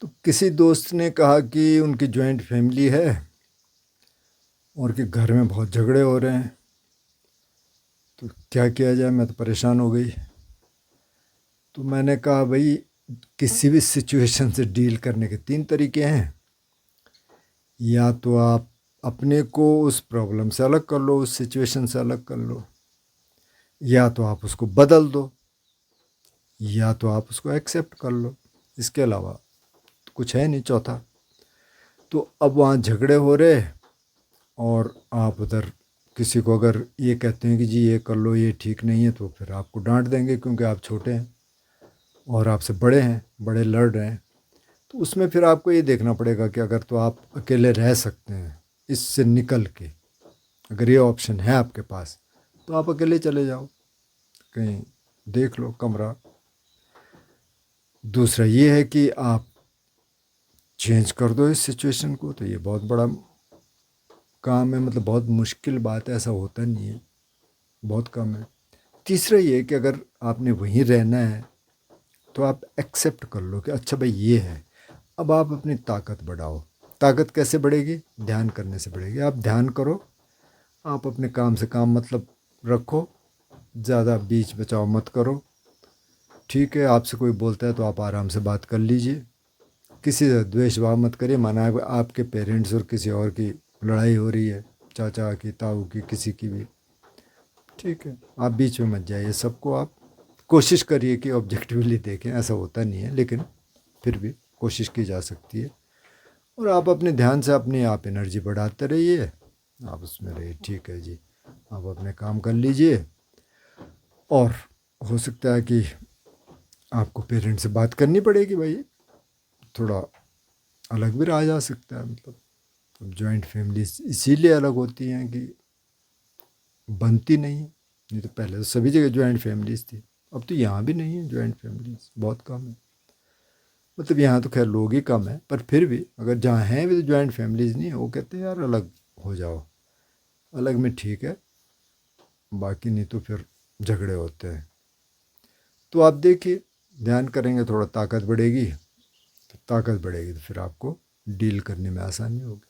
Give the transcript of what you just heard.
तो किसी दोस्त ने कहा कि उनकी जॉइंट फैमिली है और कि घर में बहुत झगड़े हो रहे हैं। तो क्या किया जाए, मैं तो परेशान हो गई। तो मैंने कहा भाई, किसी भी सिचुएशन से डील करने के तीन तरीके हैं। या तो आप अपने को उस प्रॉब्लम से अलग कर लो, उस सिचुएशन से अलग कर लो, या तो आप उसको बदल दो, या तो आप उसको एक्सेप्ट कर लो। इसके अलावा कुछ है नहीं चौथा। तो अब वहाँ झगड़े हो रहे और आप उधर किसी को अगर ये कहते हैं कि जी ये कर लो, ये ठीक नहीं है, तो फिर आपको डांट देंगे क्योंकि आप छोटे हैं और आपसे बड़े हैं, बड़े लड़ रहे हैं। तो उसमें फिर आपको ये देखना पड़ेगा कि अगर तो आप अकेले रह सकते हैं इससे निकल के, अगर ये ऑप्शन है आपके पास, तो आप अकेले चले जाओ, कहीं देख लो कमरा। दूसरा ये है कि आप चेंज कर दो इस सिचुएशन को। तो ये बहुत बड़ा काम है, मतलब बहुत मुश्किल बात है, ऐसा होता नहीं है, बहुत कम है। तीसरा ये कि अगर आपने वहीं रहना है तो आप एक्सेप्ट कर लो कि अच्छा भाई ये है। अब आप अपनी ताकत बढ़ाओ। ताकत कैसे बढ़ेगी? ध्यान करने से बढ़ेगी। आप ध्यान करो, आप अपने काम से काम मतलब रखो, ज़्यादा बीच बचाव मत करो। ठीक है, आपसे कोई बोलता है तो आप आराम से बात कर लीजिए, किसी से द्वेष भाव मत करिए। माना आपके पेरेंट्स और किसी और की लड़ाई हो रही है, चाचा की, ताऊ की, किसी की भी, ठीक है, आप बीच में मत जाइए। सबको आप कोशिश करिए कि ऑब्जेक्टिवली देखें, ऐसा होता नहीं है लेकिन फिर भी कोशिश की जा सकती है। और आप अपने ध्यान से अपनी आप एनर्जी बढ़ाते रहिए, आप उसमें रहिए। ठीक है जी, आप अपने काम कर लीजिए। और हो सकता है कि आपको पेरेंट्स से बात करनी पड़ेगी भाई, थोड़ा अलग भी रहा जा सकता है। मतलब जॉइंट फैमिलीज इसीलिए अलग होती हैं कि बनती नहीं है। नहीं तो पहले तो सभी जगह जॉइंट फैमिलीज थी, अब तो यहाँ भी नहीं है जॉइंट फैमिलीज, बहुत कम है। मतलब यहाँ तो खैर लोग ही कम है, पर फिर भी अगर जहाँ हैं भी तो जॉइंट फैमिलीज नहीं है। वो कहते हैं यार अलग हो जाओ, अलग में ठीक है, बाकी नहीं तो फिर झगड़े होते हैं। तो आप देखिए, ध्यान करेंगे थोड़ा ताकत बढ़ेगी, तो ताकत बढ़ेगी तो फिर आपको डील करने में आसानी होगी।